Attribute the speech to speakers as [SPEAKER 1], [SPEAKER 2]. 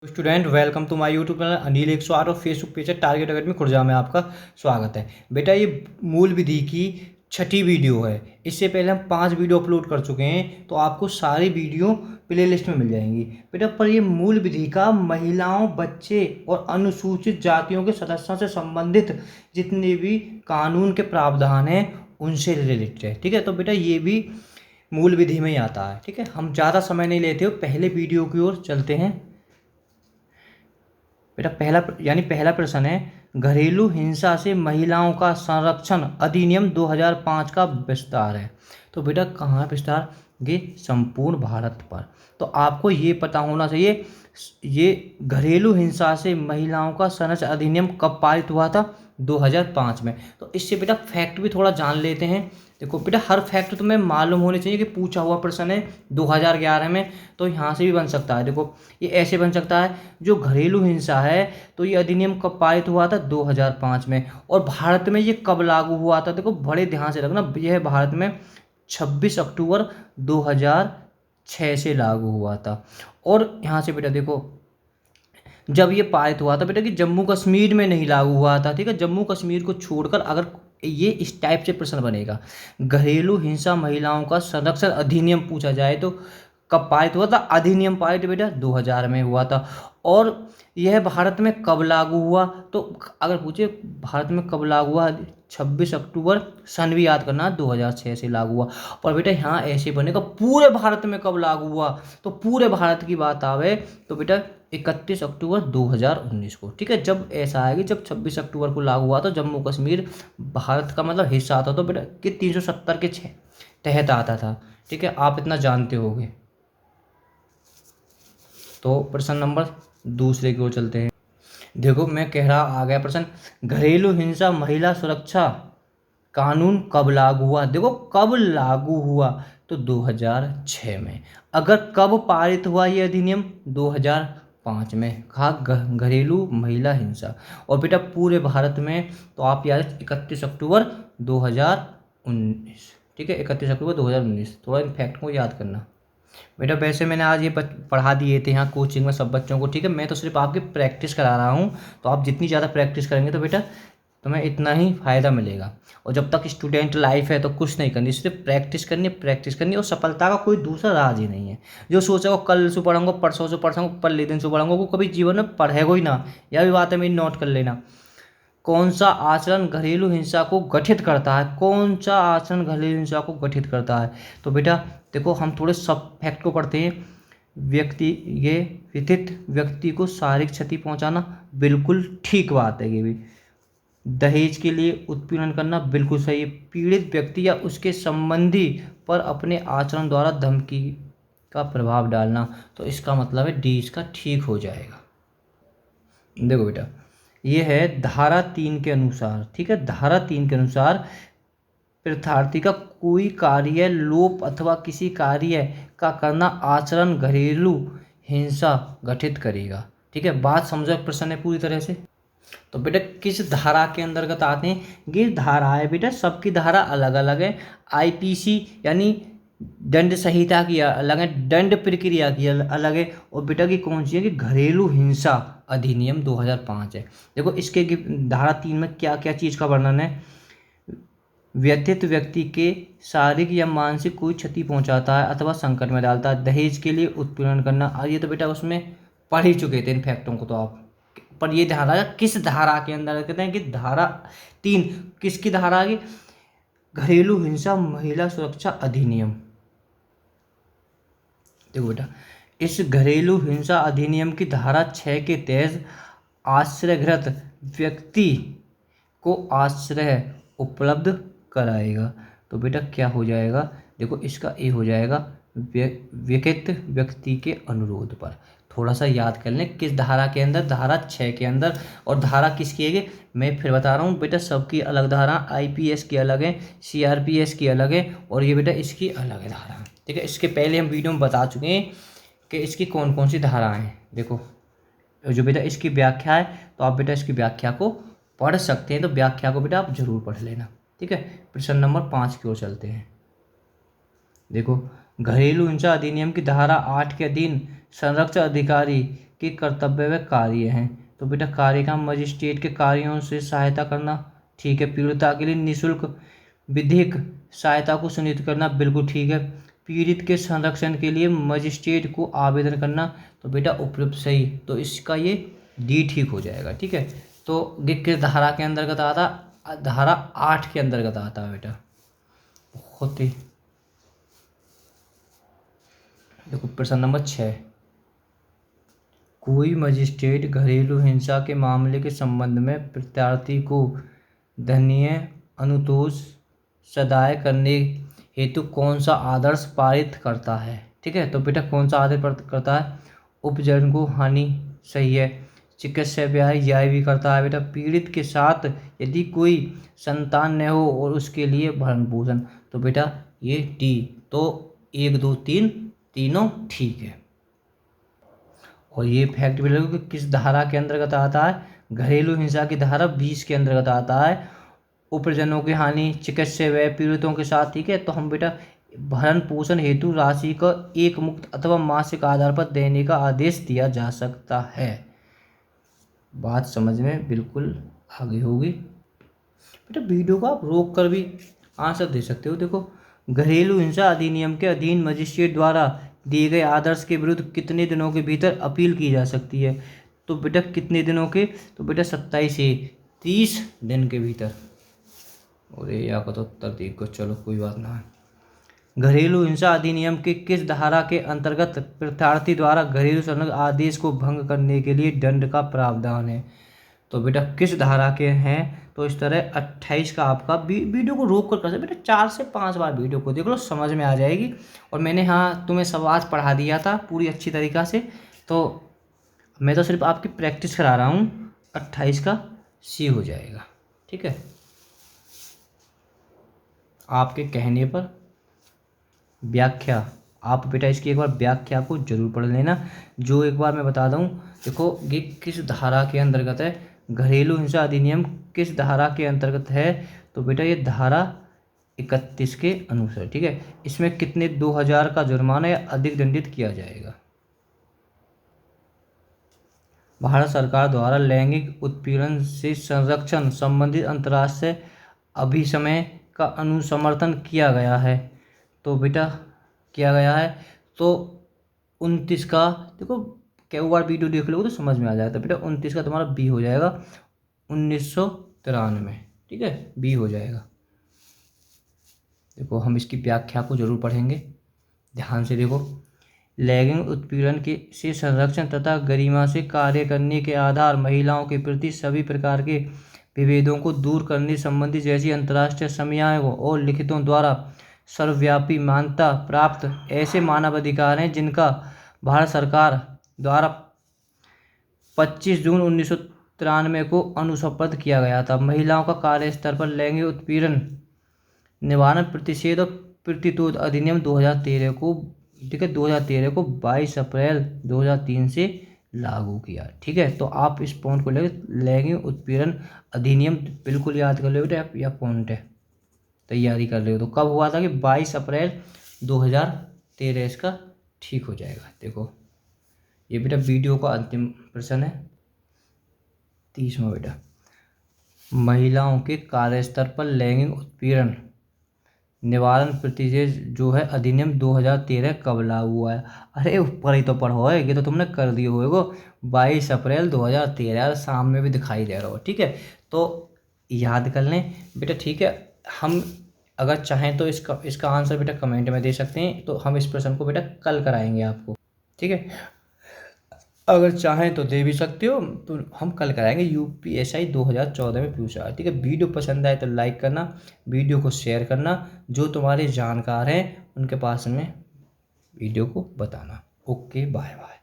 [SPEAKER 1] Student welcome to my YouTube channel Anil 108 और Facebook page है target academy Khurja में आपका स्वागत है। बेटा ये मूल विधि की छठी वीडियो है। इससे पहले हम 5 वीडियो अपलोड कर चुके हैं, तो आपको सारी वीडियो प्लेलिस्ट में मिल जाएंगी बेटा। पर ये मूल विधि का महिलाओं, बच्चे और अनुसूचित जातियों के सदस्यों से संबंधित जितने भी कानून के प्रावधान हैं उनसे रिलेटेड है। ठीक है, तो बेटा ये भी मूल विधि में ही आता है। ठीक है, हम ज़्यादा समय नहीं लेते हो, पहले वीडियो की ओर चलते हैं। बेटा पहला प्रश्न है, घरेलू हिंसा से महिलाओं का संरक्षण अधिनियम 2005 का विस्तार है। तो बेटा कहाँ विस्तार? ये संपूर्ण भारत पर। तो आपको ये पता होना चाहिए ये घरेलू हिंसा से महिलाओं का संरक्षण अधिनियम कब पारित हुआ था? 2005 में। तो इससे बेटा फैक्ट भी थोड़ा जान लेते हैं। देखो बेटा, हर फैक्ट तुम्हें मालूम होने चाहिए कि पूछा हुआ प्रश्न है 2011 में, तो यहाँ से भी बन सकता है। देखो ये ऐसे बन सकता है, जो घरेलू हिंसा है तो ये अधिनियम कब पारित हुआ था? 2005 में। और भारत में ये कब लागू हुआ था? देखो बड़े ध्यान से रखना, यह भारत में 26 अक्टूबर 2006 से लागू हुआ था। और यहाँ से बेटा देखो, जब ये पारित हुआ था बेटा कि जम्मू कश्मीर में नहीं लागू हुआ था। ठीक है, जम्मू कश्मीर को छोड़कर अगर ये इस टाइप से प्रश्न बनेगा, घरेलू हिंसा महिलाओं का संरक्षण अधिनियम पूछा जाए तो कब पारित हुआ था? अधिनियम पारित बेटा 2000 में हुआ था। और यह भारत में कब लागू हुआ? तो अगर पूछे भारत में कब लागू हुआ, 26 अक्टूबर सन भी याद करना, 2006 से लागू हुआ। और बेटा यहाँ ऐसे बनेगा पूरे भारत में कब लागू हुआ, तो पूरे भारत की बात आवे तो बेटा 31 अक्टूबर 2019 को। ठीक है, जब ऐसा आएगी, जब 26 अक्टूबर को लागू हुआ तो जम्मू कश्मीर भारत का मतलब हिस्सा आता, तो बेटा कि 370 के तहत आता था। ठीक है, आप इतना जानते होगे। तो प्रश्न नंबर दूसरे की ओर चलते हैं। देखो मैं कह रहा आ गया प्रश्न, घरेलू हिंसा महिला सुरक्षा कानून कब लागू हुआ? देखो कब लागू हुआ, तो 2006 में। अगर कब पारित हुआ ये अधिनियम? 2005 में। कहा घरेलू महिला हिंसा। और बेटा पूरे भारत में, तो आप याद 31 अक्टूबर 2019। ठीक है, 31 अक्टूबर 2019। थोड़ा इन फैक्ट को याद करना बेटा। वैसे मैंने आज ये पढ़ा दिए थे यहाँ कोचिंग में सब बच्चों को। ठीक है, मैं तो सिर्फ आपकी प्रैक्टिस करा रहा हूँ, तो आप जितनी ज़्यादा प्रैक्टिस करेंगे तो बेटा तुम्हें इतना ही फ़ायदा मिलेगा। और जब तक स्टूडेंट लाइफ है तो कुछ नहीं करनी, सिर्फ प्रैक्टिस करनी, प्रैक्टिस करनी। और सफलता का कोई दूसरा राज ही नहीं है। जो सोचा वो कल से पढ़ूंगा, परसों से पढ़ूंगा, परले दिन से पढ़ूंगा, वो कभी जीवन में पढ़ेगा ही ना। यह भी बात है मेरी, नोट कर लेना। कौन सा आचरण घरेलू हिंसा को गठित करता है? कौन सा आचरण घरेलू हिंसा को गठित करता है? तो बेटा देखो हम थोड़े सब फैक्ट को पढ़ते हैं। ये विथित व्यक्ति को शारीरिक क्षति पहुंचाना, बिल्कुल ठीक बात है। ये भी दहेज के लिए उत्पीड़न करना, बिल्कुल सही है। पीड़ित व्यक्ति या उसके संबंधी पर अपने आचरण द्वारा धमकी का प्रभाव डालना, तो इसका मतलब है डी इसका ठीक हो जाएगा। देखो बेटा ये है धारा 3 के अनुसार। ठीक है, धारा 3 के अनुसार प्रार्थी का कोई कार्य, लोप अथवा किसी कार्य का करना आचरण घरेलू हिंसा गठित करेगा। ठीक है, बात समझो, प्रश्न है पूरी तरह से। तो बेटा किस धारा के अंतर्गत आते हैं? ये धारा है बेटा, सबकी धारा अलग अलग है। आईपीसी यानी दंड संहिता की अलग है, दंड प्रक्रिया की अलग है। और बेटा की कौन सी है? कि घरेलू हिंसा अधिनियम 2005 है। देखो इसके धारा 3 में क्या क्या चीज़ का वर्णन है? व्यथित व्यक्ति के शारीरिक या मानसिक कोई क्षति पहुंचाता है अथवा संकट में डालता है, दहेज के लिए उत्पीड़न करना। और ये तो बेटा उसमें पढ़ ही चुके थे इन फैक्टों को तो आप। पर ये धारा किस धारा के अंदर कहते हैं? कि धारा 3 किसकी धारा है? घरेलू हिंसा महिला सुरक्षा अधिनियम। देखो बेटा इस घरेलू हिंसा अधिनियम की धारा 6 के तहत आश्रयगृत व्यक्ति को आश्रय उपलब्ध कराएगा। तो बेटा क्या हो जाएगा? देखो इसका ए हो जाएगा व्यक्ति व्यक्ति के अनुरोध पर। थोड़ा सा याद कर लें, किस धारा के अंदर? धारा 6 के अंदर। और धारा किसकी है? मैं फिर बता रहा हूँ बेटा, सबकी अलग धारा। आईपीएस की अलग है, सीआरपीएस की अलग है, और ये बेटा इसकी अलग है धारा। ठीक है, इसके पहले हम वीडियो में बता चुके हैं कि इसकी कौन कौन सी धाराएं हैं। देखो जो बेटा इसकी व्याख्या है, तो आप बेटा इसकी व्याख्या को पढ़ सकते हैं, तो व्याख्या को बेटा आप जरूर पढ़ लेना। ठीक है, प्रश्न नंबर 5 की ओर चलते हैं। देखो घरेलू हिंसा अधिनियम की धारा 8 के अधीन संरक्षण अधिकारी के कर्तव्य व कार्य हैं। तो बेटा कार्य का मजिस्ट्रेट के कार्यों से सहायता करना, ठीक है। पीड़िता के लिए निःशुल्क विधिक सहायता को सुनिश्चित करना, बिल्कुल ठीक है। पीड़ित के संरक्षण के लिए मजिस्ट्रेट को आवेदन करना, तो बेटा उपयुक्त सही, तो इसका ये डी ठीक हो जाएगा, ठीक है। तो ये किस धारा के अंतर्गत आता? धारा 8 के अंतर्गत आता है बेटा। बहुत ही देखो प्रश्न नंबर 6, कोई मजिस्ट्रेट घरेलू हिंसा के मामले के संबंध में प्रत्यार्थी को दंडनीय अनुतोष सदाय करने हेतु कौन सा आदर्श पारित करता है, ठीक है। तो बेटा कौन सा आदर्श पारित करता है? उपजन को हानि, सही है। चिकित्सा व्यय यह भी करता है बेटा। पीड़ित के साथ यदि कोई संतान न हो और उसके लिए भरण पोषण, तो बेटा ये डी, तो 1 2 3 तीनों ठीक है। और ये फैक्ट भी लगेगा कि किस धारा के अंतर्गत आता है? घरेलू हिंसा की धारा 20 के अंतर्गत आता है। उपजनों की हानि, चिकित्सा व्यय पीड़ितों के साथ, ठीक है। तो हम बेटा भरण पोषण हेतु राशि का एक मुक्त अथवा मासिक आधार पर देने का आदेश दिया जा सकता है। बात समझ में बिल्कुल आगे होगी बेटा। वीडियो को आप रोक कर भी आंसर दे सकते हो। देखो, घरेलू हिंसा अधिनियम के अधीन मजिस्ट्रेट द्वारा दिए गए आदेश के विरुद्ध कितने दिनों के भीतर अपील की जा सकती है? तो बेटा कितने दिनों के? तो बेटा 27 से 30 दिन के भीतर। और या का तो उत्तर देखो, चलो कोई बात ना है। घरेलू हिंसा अधिनियम के किस धारा के अंतर्गत प्रत्यार्थी द्वारा घरेलू संबंध आदेश को भंग करने के लिए दंड का प्रावधान है? तो बेटा किस धारा के हैं? तो इस तरह 28 का आपका वीडियो को रोक कर सकते बेटा 4 से 5 बार वीडियो को देख लो, समझ में आ जाएगी। और मैंने हाँ तुम्हें सवाल पढ़ा दिया था पूरी अच्छी तरीक़ा से, तो मैं तो सिर्फ आपकी प्रैक्टिस करा रहा हूँ। 28 का सी हो जाएगा, ठीक है। आपके कहने पर व्याख्या, आप बेटा इसकी एक बार व्याख्या को जरूर पढ़ लेना। जो एक बार मैं बता दूं, देखो ये किस धारा के अंतर्गत है? घरेलू हिंसा अधिनियम किस धारा के अंतर्गत है? तो बेटा ये धारा 31 के अनुसार, ठीक है। इसमें कितने 2000 का जुर्माना या अधिक दंडित किया जाएगा? भारत सरकार द्वारा लैंगिक उत्पीड़न से संरक्षण संबंधित अंतर्राष्ट्रीय अभिसमय का अनुसमर्थन किया गया है। तो बेटा किया गया है, तो 29 का, देखो कई बार वीडियो देख लो तो समझ में आ जाएगा। तो बेटा 29 का तुम्हारा बी हो जाएगा, 1993, ठीक है, बी हो जाएगा। देखो हम इसकी व्याख्या को जरूर पढ़ेंगे, ध्यान से देखो। लैंगिक उत्पीड़न के से संरक्षण तथा गरिमा से कार्य करने के आधार, महिलाओं के प्रति सभी प्रकार के विभेदों को दूर करने संबंधी जैसी अंतर्राष्ट्रीय समझौतों और लिखितों द्वारा सर्वव्यापी मान्यता प्राप्त ऐसे मानवाधिकार हैं जिनका भारत सरकार द्वारा 25 जून 1993 को अनुशपथ किया गया था। महिलाओं का कार्यस्थल पर लैंगिक उत्पीड़न निवारण प्रतिषेध और प्रतिरोध अधिनियम 2013 को, ठीक है, 2013 को 22 अप्रैल 2003 से लागू किया, ठीक है। तो आप इस पॉइंट को लेकर लैंगिक उत्पीड़न अधिनियम बिल्कुल याद कर लो बेटा, या पॉइंट है तैयारी कर रहे हो तो कब हुआ था कि 22 अप्रैल 2013, इसका ठीक हो जाएगा। देखो ये बेटा वीडियो का अंतिम प्रश्न है, 30वां बेटा। महिलाओं के कार्यस्थल पर लैंगिक उत्पीड़न निवारण प्रतिषेध जो है अधिनियम 2013 कब लागू हुआ है? अरे ऊपर ही तो पढ़ो है, ये तो तुमने कर दिए होएगो 22 अप्रैल 2013, सामने भी दिखाई दे रहा हो, ठीक है। तो याद कर लें बेटा, ठीक है। हम अगर चाहें तो इसका आंसर बेटा कमेंट में दे सकते हैं, तो हम इस प्रश्न को बेटा कल कराएंगे आपको, ठीक है। अगर चाहें तो दे भी सकते हो, तो हम कल कराएंगे। UPSI 2014 में पूछा, ठीक है। वीडियो पसंद आए तो लाइक करना, वीडियो को शेयर करना, जो तुम्हारे जानकार हैं उनके पास में वीडियो को बताना। Okay, bye bye.